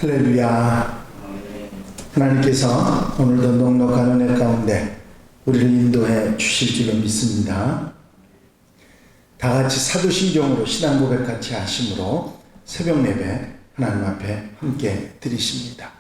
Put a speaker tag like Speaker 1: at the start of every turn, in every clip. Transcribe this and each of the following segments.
Speaker 1: 할렐루야. 하나님께서 오늘도 넉넉한 은혜 가운데 우리를 인도해 주실 줄로 믿습니다. 다 같이 사도신경으로 신앙 고백 같이 하심으로 새벽 예배 하나님 앞에 함께 드리십니다.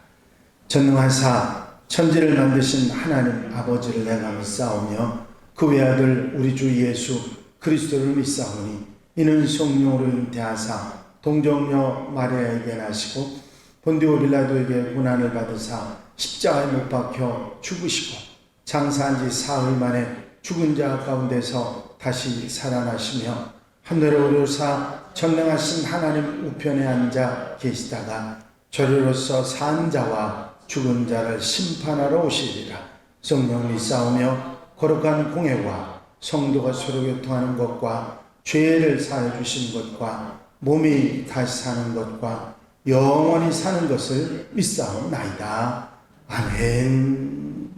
Speaker 1: 전능하사 천지를 만드신 하나님 아버지를 내가 믿사오며 그 외아들 우리 주 예수 그리스도를 믿사오니 이는 성령으로 잉태하사 동정녀 마리아에게 나시고 본디오 빌라도에게 고난을 받으사 십자가에 못 박혀 죽으시고 장사한 지 사흘 만에 죽은 자 가운데서 다시 살아나시며 하늘에 오르사 전능하신 하나님 우편에 앉아 계시다가 저리로서 산 자와 죽은 자를 심판하러 오시리라. 성령 믿사오며 거룩한 공회와 성도가 서로 교통하는 것과 죄를 사해 주신 것과 몸이 다시 사는 것과 영원히 사는 것을 믿사옵나이다. 아멘.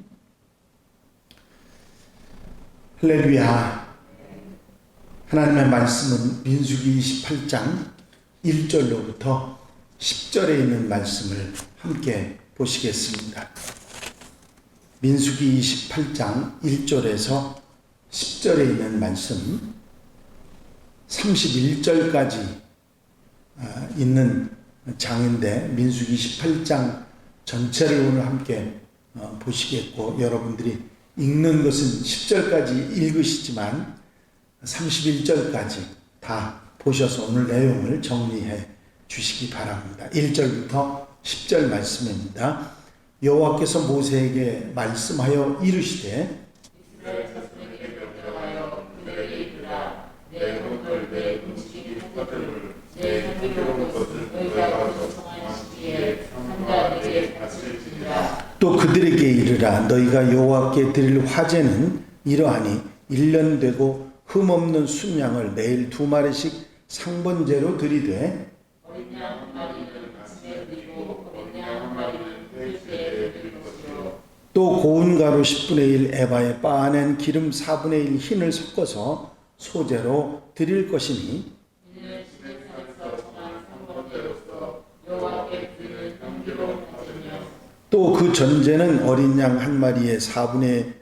Speaker 1: 할렐루야. 하나님의 말씀은 민수기 28장 1절로부터 10절에 있는 말씀을 함께 보시겠습니다. 민수기 28장 1절에서 10절에 있는 말씀 31절까지 있는 장인데 민수기 28장 전체를 오늘 함께 보시겠고, 여러분들이 읽는 것은 10절까지 읽으시지만 31절까지 다 보셔서 오늘 내용을 정리해 주시기 바랍니다. 1절부터 10절 말씀입니다. 여호와께서 모세에게 말씀하여 이르시되
Speaker 2: 이스라엘 자손에게 명령하여 그들에게 이르라. 내 혼을 내 음식이 것들을 내 향기로운 것을 너희가 정한 시기에 삼가 내게 바칠지니라.
Speaker 1: 또 그들에게 이르라. 너희가 여호와께 드릴 화제는 이러하니 1년 되고 흠없는 순양을 매일 2마리씩 상번제로 드리되
Speaker 2: 어린 양 한 마리는 아침에 드리고 어린 양 한 마리는 일주일에 드릴 것이요.
Speaker 1: 또 고운 가루 10분의 1 에바에 빻아낸 기름 4분의 1 흰을 섞어서 소제로 드릴 것이니
Speaker 2: 이는 시내산에서 정한 상번제로서 여호와께 드리는 향기로운 화제며
Speaker 1: 또 그 전제는 어린 양 한 마리에 4분의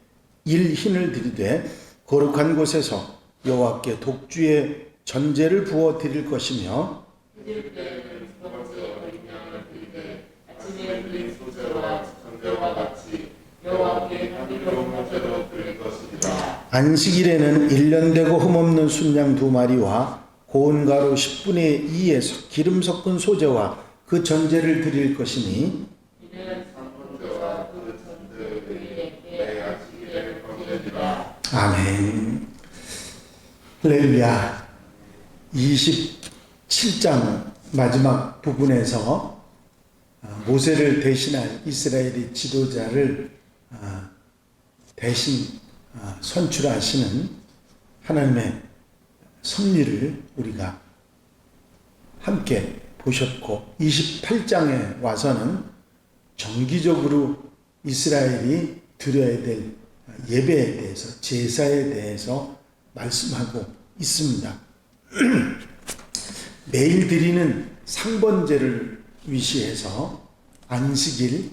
Speaker 1: 1 흰을 드리되 거룩한 곳에서 여호와께 독주의 전제를 부어 드릴 것이며
Speaker 2: 드릴 때에는 두 번째 어린 양을 드리되 아침에 드린 소제와 전제와 같이 여호와께 향기로운 화제로 드릴 것이니라.
Speaker 1: 안식일에는 1년 되고 흠없는 순양 2마리와 고운 가루 10분의 2의 기름 섞은 소제와 그 전제를 드릴 것이니
Speaker 2: 이는 상번제와 그 전제를 내 안식일에 번제니라.
Speaker 1: 아멘. 할렐루야. 27장 마지막 부분에서 모세를 대신할 이스라엘의 지도자를 대신 선출하시는 하나님의 섭리를 우리가 함께 보셨고, 28장에 와서는 정기적으로 이스라엘이 드려야 될 예배에 대해서, 제사에 대해서 말씀하고 있습니다. 매일 드리는 상번제를 위시해서 안식일,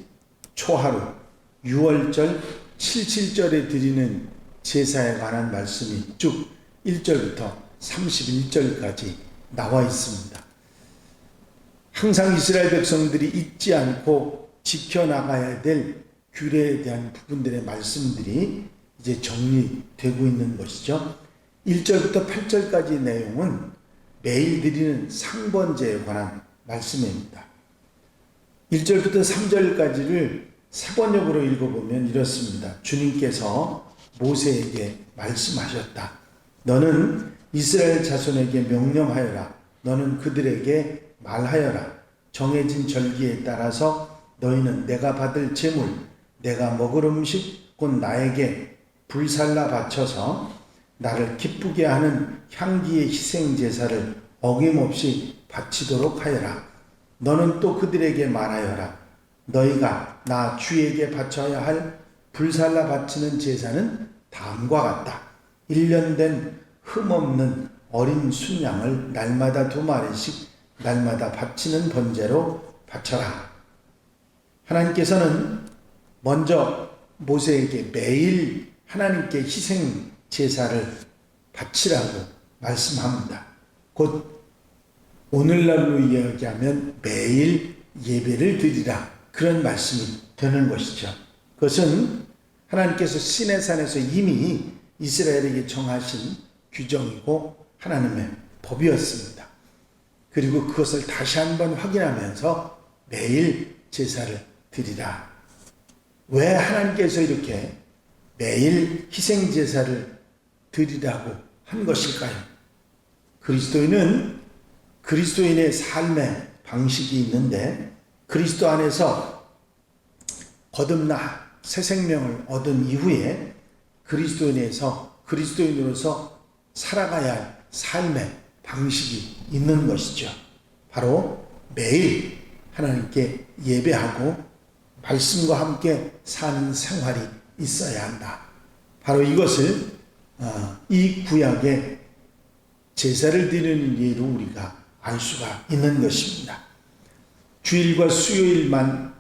Speaker 1: 초하루, 유월절, 77절에 드리는 제사에 관한 말씀이 쭉 1절부터 31절까지 나와 있습니다. 항상 이스라엘 백성들이 잊지 않고 지켜나가야 될 규례에 대한 부분들의 말씀들이 이제 정리되고 있는 것이죠. 1절부터 8절까지 내용은 매일 드리는 상번제에 관한 말씀입니다. 1절부터 3절까지를 세번역으로 읽어보면 이렇습니다. 주님께서 모세에게 말씀하셨다. 너는 이스라엘 자손에게 명령하여라. 너는 그들에게 말하여라. 정해진 절기에 따라서 너희는 내가 받을 제물, 내가 먹을 음식, 곧 나에게 불살라 바쳐서 나를 기쁘게 하는 향기의 희생 제사를 어김없이 바치도록 하여라. 너는 또 그들에게 말하여라. 너희가 나 주에게 바쳐야 할 불살라 바치는 제사는 다음과 같다. 1년 된 흠없는 어린 순양을 날마다 2마리씩 날마다 바치는 번제로 바쳐라. 하나님께서는 먼저 모세에게 매일 하나님께 희생 제사를 바치라고 말씀합니다. 곧 오늘날로 이야기하면 매일 예배를 드리라, 그런 말씀이 되는 것이죠. 그것은 하나님께서 시내산에서 이미 이스라엘에게 정하신 규정이고 하나님의 법이었습니다. 그리고 그것을 다시 한번 확인하면서 매일 제사를 드리라. 왜 하나님께서 이렇게 매일 희생 제사를 드리라고 한 것일까요? 그리스도인은 그리스도인의 삶의 방식이 있는데, 그리스도 안에서 거듭나 새 생명을 얻은 이후에 그리스도인으로서 살아가야 할 삶의 방식이 있는 것이죠. 바로 매일 하나님께 예배하고 말씀과 함께 사는 생활이 있어야 한다. 바로 이것을 이 구약의 제사를 드리는 예로 우리가 알 수가 있는 것입니다. 주일과 수요일만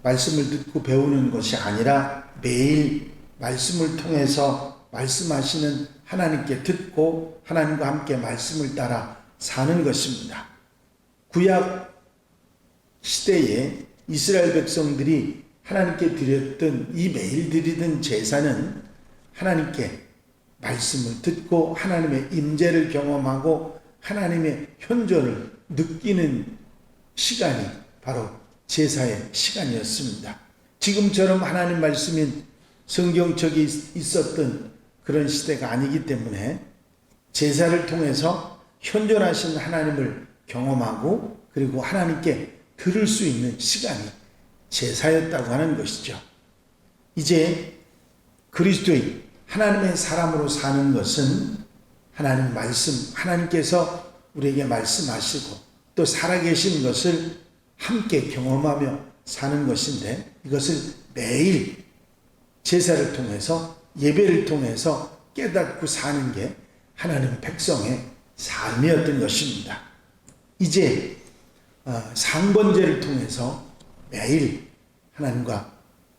Speaker 1: 말씀을 듣고 배우는 것이 아니라 매일 말씀을 통해서 말씀하시는 하나님께 듣고 하나님과 함께 말씀을 따라 사는 것입니다. 구약 시대에 이스라엘 백성들이 하나님께 드렸던 이 매일 드리던 제사는 하나님께 말씀을 듣고 하나님의 임재를 경험하고 하나님의 현존을 느끼는 시간이 바로 제사의 시간이었습니다. 지금처럼 하나님 말씀인 성경책이 있었던 그런 시대가 아니기 때문에 제사를 통해서 현존하신 하나님을 경험하고 그리고 하나님께 들을 수 있는 시간이 제사였다고 하는 것이죠. 이제 그리스도인 하나님의 사람으로 사는 것은 하나님 말씀, 하나님께서 우리에게 말씀하시고 또 살아계신 것을 함께 경험하며 사는 것인데, 이것을 매일 제사를 통해서 예배를 통해서 깨닫고 사는 게 하나님 백성의 삶이었던 것입니다. 이제 상번제를 통해서 매일 하나님과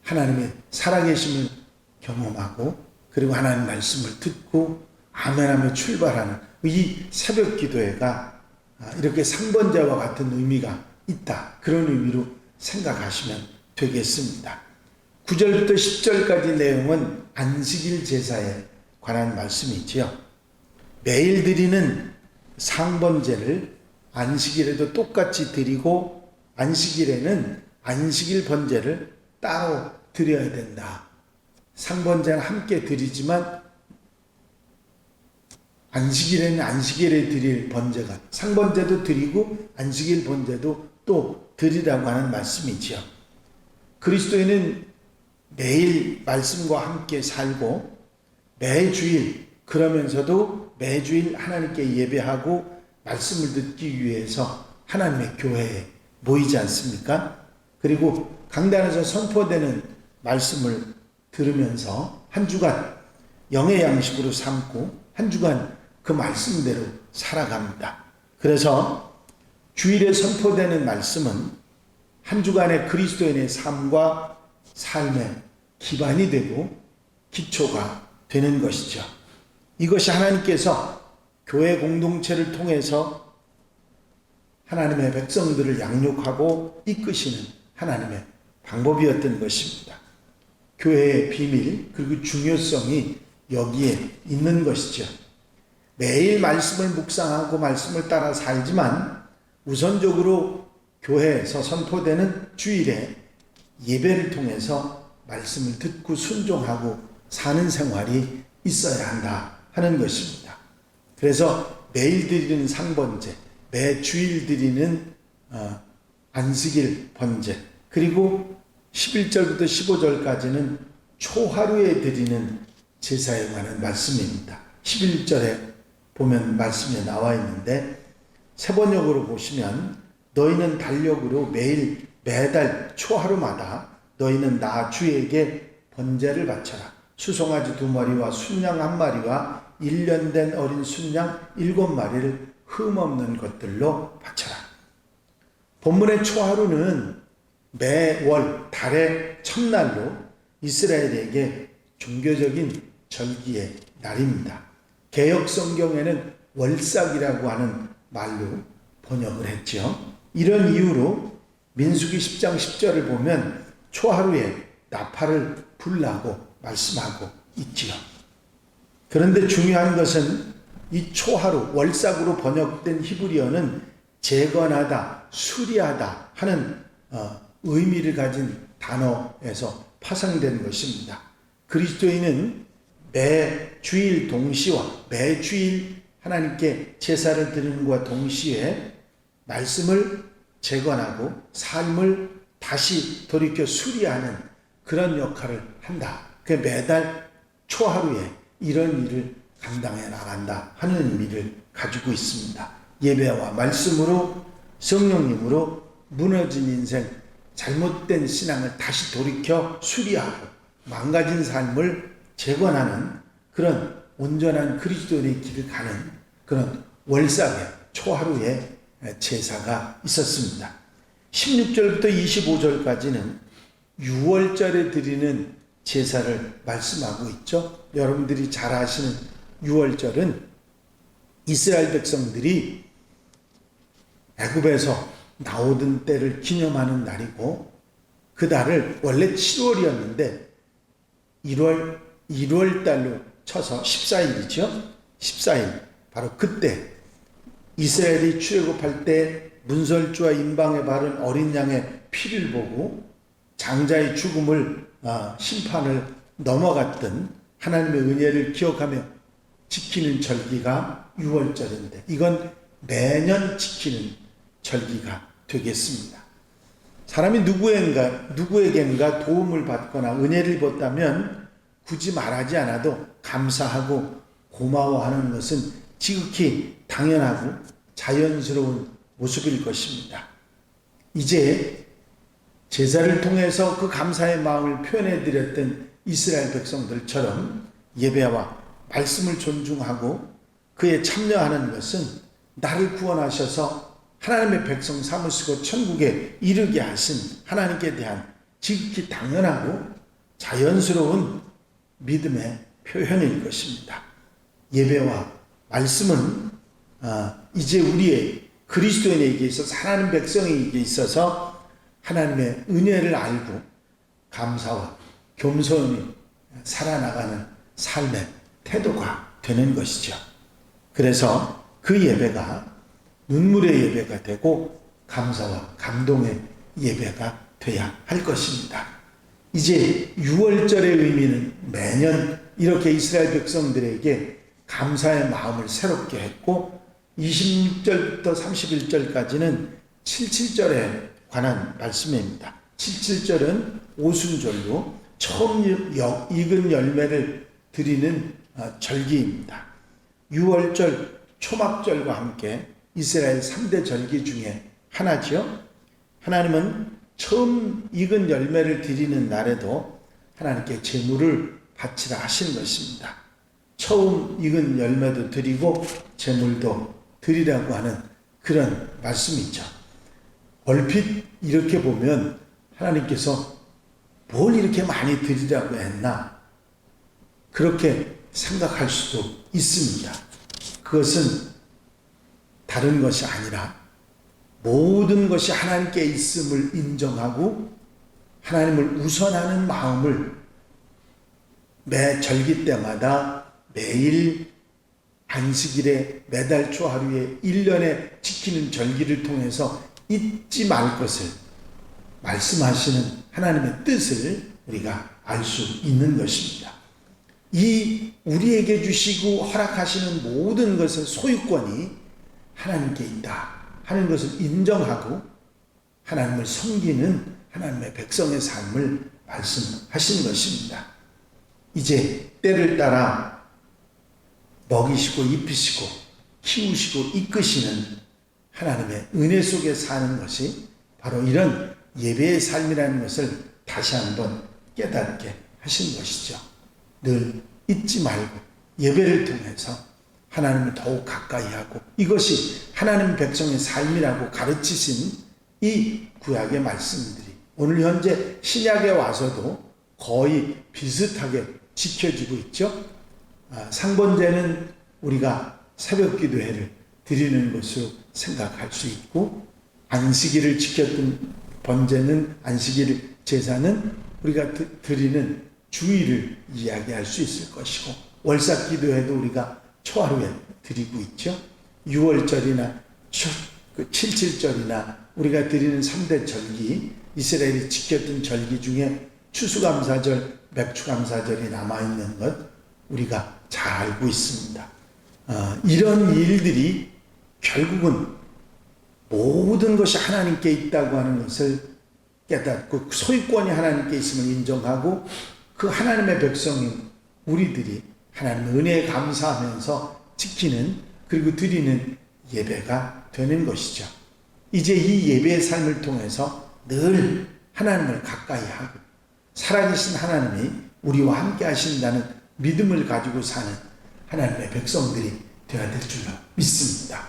Speaker 1: 하나님의 살아계심을 경험하고 그리고 하나님 말씀을 듣고 아멘하며 출발하는 이 새벽 기도회가 이렇게 상번제와 같은 의미가 있다, 그런 의미로 생각하시면 되겠습니다. 9절부터 10절까지 내용은 안식일 제사에 관한 말씀이지요. 매일 드리는 상번제를 안식일에도 똑같이 드리고 안식일에는 안식일 번제를 따로 드려야 된다. 상번제는 함께 드리지만 안식일에는 안식일에 드릴 번제가, 상번제도 드리고 안식일 번제도 또 드리라고 하는 말씀이지요. 그리스도인은 매일 말씀과 함께 살고 매주일, 그러면서도 매주일 하나님께 예배하고 말씀을 듣기 위해서 하나님의 교회에 모이지 않습니까? 그리고 강단에서 선포되는 말씀을 들으면서 한 주간 영의 양식으로 삼고 한 주간 그 말씀대로 살아갑니다. 그래서 주일에 선포되는 말씀은 한 주간의 그리스도인의 삶과 삶의 기반이 되고 기초가 되는 것이죠. 이것이 하나님께서 교회 공동체를 통해서 하나님의 백성들을 양육하고 이끄시는 하나님의 방법이었던 것입니다. 교회의 비밀 그리고 중요성이 여기에 있는 것이죠. 매일 말씀을 묵상하고 말씀을 따라 살지만 우선적으로 교회에서 선포되는 주일에 예배를 통해서 말씀을 듣고 순종하고 사는 생활이 있어야 한다 하는 것입니다. 그래서 매일 드리는 상번제, 매 주일 드리는 안식일 번제, 그리고 11절부터 15절까지는 초하루에 드리는 제사에 관한 말씀입니다. 11절에 보면 말씀에 나와 있는데 세번역으로 보시면 너희는 달력으로 매달 초하루마다 너희는 나 주에게 번제를 바쳐라. 수송아지 2마리와 순양 1마리와 1년 된 어린 순양 7마리를 흠없는 것들로 바쳐라. 본문의 초하루는 매월 달의 첫날로 이스라엘에게 종교적인 절기의 날입니다. 개역 성경에는 월삭이라고 하는 말로 번역을 했죠. 이런 이유로 민수기 10장 10절을 보면 초하루에 나팔을 불라고 말씀하고 있지요. 그런데 중요한 것은 이 초하루, 월삭으로 번역된 히브리어는 재건하다, 수리하다 하는 의미를 가진 단어에서 파생된 것입니다. 그리스도인은 매 주일 동시와 매 주일 하나님께 제사를 드리는 것과 동시에 말씀을 재건하고 삶을 다시 돌이켜 수리하는 그런 역할을 한다. 그 매달 초하루에 이런 일을 감당해 나간다 하는 의미를 가지고 있습니다. 예배와 말씀으로 성령님으로 무너진 인생, 잘못된 신앙을 다시 돌이켜 수리하고 망가진 삶을 재건하는 그런 온전한 그리스도인의 길을 가는 그런 월삭의 초하루의 제사가 있었습니다. 16절부터 25절까지는 유월절에 드리는 제사를 말씀하고 있죠. 여러분들이 잘 아시는 유월절은 이스라엘 백성들이 애굽에서 나오던 때를 기념하는 날이고, 그 달을 원래 7월이었는데 1월 달로 쳐서 14일이죠. 14일, 바로 그때 이스라엘이 출애굽할 때 문설주와 임방에 바른 어린 양의 피를 보고 장자의 죽음을 심판을 넘어갔던 하나님의 은혜를 기억하며 지키는 절기가 유월절인데, 이건 매년 지키는 절기가 되겠습니다. 사람이 누구에겐가 도움을 받거나 은혜를 받다면 굳이 말하지 않아도 감사하고 고마워하는 것은 지극히 당연하고 자연스러운 모습일 것입니다. 이제 제사를 통해서 그 감사의 마음을 표현해 드렸던 이스라엘 백성들처럼 예배와 말씀을 존중하고 그에 참여하는 것은 나를 구원하셔서 하나님의 백성 삼으시고 천국에 이르게 하신 하나님께 대한 지극히 당연하고 자연스러운 믿음의 표현일 것입니다. 예배와 말씀은 이제 우리의 그리스도인에게 있어서, 하나님 백성에게 있어서 하나님의 은혜를 알고 감사와 겸손히 살아나가는 삶의 태도가 되는 것이죠. 그래서 그 예배가 눈물의 예배가 되고 감사와 감동의 예배가 돼야 할 것입니다. 이제 유월절의 의미는 매년 이렇게 이스라엘 백성들에게 감사의 마음을 새롭게 했고, 26절부터 31절까지는 77절에 관한 말씀입니다. 77절은 오순절로 처음 익은 열매를 드리는 절기입니다. 유월절, 초막절과 함께 이스라엘 3대 절기 중에 하나죠. 하나님은 처음 익은 열매를 드리는 날에도 하나님께 제물을 바치라 하신 것입니다. 처음 익은 열매도 드리고 제물도 드리라고 하는 그런 말씀이죠. 얼핏 이렇게 보면 하나님께서 뭘 이렇게 많이 드리라고 했나, 그렇게 생각할 수도 있습니다. 그것은 다른 것이 아니라 모든 것이 하나님께 있음을 인정하고 하나님을 우선하는 마음을 매 절기 때마다 매일 안식일에 매달 초하루에 1년에 지키는 절기를 통해서 잊지 말 것을 말씀하시는 하나님의 뜻을 우리가 알 수 있는 것입니다. 이 우리에게 주시고 허락하시는 모든 것의 소유권이 하나님께 있다 하는 것을 인정하고 하나님을 섬기는 하나님의 백성의 삶을 말씀하신 것입니다. 이제 때를 따라 먹이시고 입히시고 키우시고 이끄시는 하나님의 은혜 속에 사는 것이 바로 이런 예배의 삶이라는 것을 다시 한번 깨닫게 하신 것이죠. 늘 잊지 말고 예배를 통해서 하나님을 더욱 가까이 하고, 이것이 하나님 백성의 삶이라고 가르치신 이 구약의 말씀들이 오늘 현재 신약에 와서도 거의 비슷하게 지켜지고 있죠. 상번제는 우리가 새벽 기도회를 드리는 것으로 생각할 수 있고, 안식일을 지켰던 번제는, 안식일 제사는 우리가 드리는 주일을 이야기할 수 있을 것이고, 월삭 기도회도 우리가 초하루에 드리고 있죠. 6월절이나 77절이나 우리가 드리는 3대 절기, 이스라엘이 지켰던 절기 중에 추수감사절, 맥추감사절이 남아있는 것 우리가 잘 알고 있습니다. 이런 일들이 결국은 모든 것이 하나님께 있다고 하는 것을 깨닫고, 소유권이 하나님께 있음을 인정하고, 그 하나님의 백성인 우리들이 하나님의 은혜에 감사하면서 지키는, 그리고 드리는 예배가 되는 것이죠. 이제 이 예배의 삶을 통해서 늘 하나님을 가까이 하고, 살아계신 하나님이 우리와 함께 하신다는 믿음을 가지고 사는 하나님의 백성들이 되어야 될 줄로 믿습니다.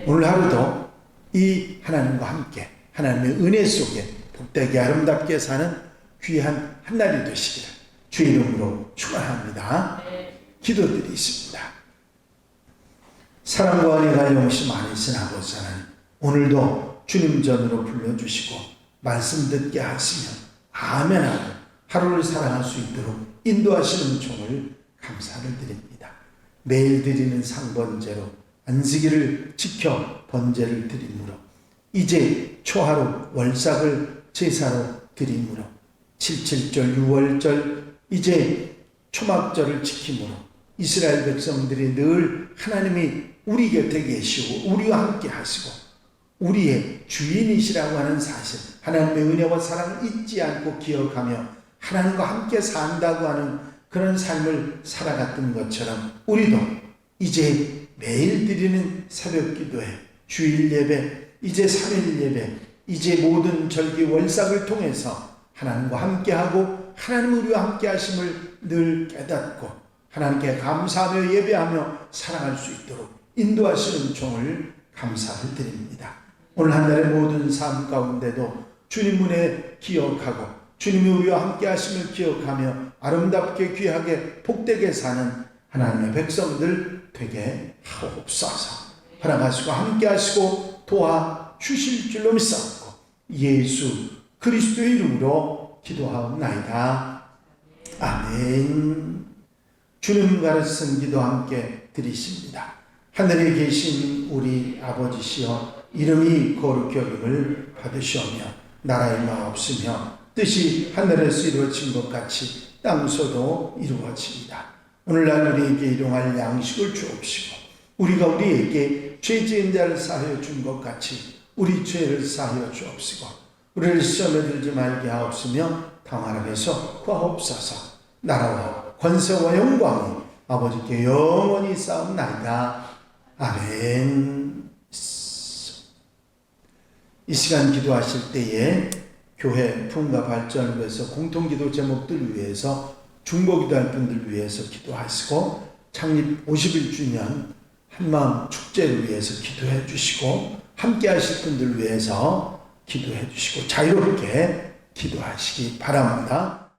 Speaker 1: 오늘 하루도 이 하나님과 함께 하나님의 은혜 속에 복되게 아름답게 사는 귀한 한 날이 되시기를 주의 이름으로 축원합니다. 기도드리겠습니다. 사랑과 은혜가 영시 많으신 아버지 하나님, 오늘도 주님 전으로 불러주시고 말씀 듣게 하시며 아멘하고 하루를 살아갈 수 있도록 인도하시는 종을 감사를 드립니다. 매일 드리는 상번제로 안식일을 지켜 번제를 드림으로, 이제 초하루 월삭을 제사로 드림으로, 77절 6월절 이제 초막절을 지킴으로 이스라엘 백성들이 늘 하나님이 우리 곁에 계시고 우리와 함께 하시고 우리의 주인이시라고 하는 사실, 하나님의 은혜와 사랑을 잊지 않고 기억하며 하나님과 함께 산다고 하는 그런 삶을 살아갔던 것처럼, 우리도 이제 매일 드리는 새벽 기도회, 주일 예배, 이제 3일 예배, 이제 모든 절기 월삭을 통해서 하나님과 함께하고 하나님 우리와 함께 하심을 늘 깨닫고 하나님께 감사하며 예배하며 살아갈 수 있도록 인도하시는 종을 감사를 드립니다. 오늘 한 달의 모든 삶 가운데도 주님 은혜 기억하고 주님이 우리와 함께 하심을 기억하며 아름답게 귀하게 복되게 사는 하나님의 백성들 되게 하옵소서. 하나님과 함께 하시고 도와 주실 줄로 믿사옵고 예수 그리스도의 이름으로 기도하옵나이다. 아멘. 주님 가르친 기도 함께 드리십니다. 하늘에 계신 우리 아버지시여, 이름이 거룩히 여김을 받으시오며 나라의 마옵시며 뜻이 하늘에서 이루어진 것 같이 땅에서도 이루어집니다. 오늘날 우리에게 일용할 양식을 주옵시고 우리가 우리에게 죄 지은 자를 사하여 준 것 같이 우리 죄를 사하여 주옵시고 우리를 시험에 들지 말게 하옵시며 다만 앞에서 구하옵소서. 나라와 권세와 영광이 아버지께 영원히 쌓옵나이다. 아멘. 이 시간 기도하실 때에 교회 풍과 발전을 위해서 공통기도 제목들 위해서 중보기도할 분들 위해서 기도하시고 창립 51주년 한마음 축제를 위해서 기도해 주시고 함께 하실 분들 위해서 기도해 주시고 자유롭게 기도하시기 바랍니다.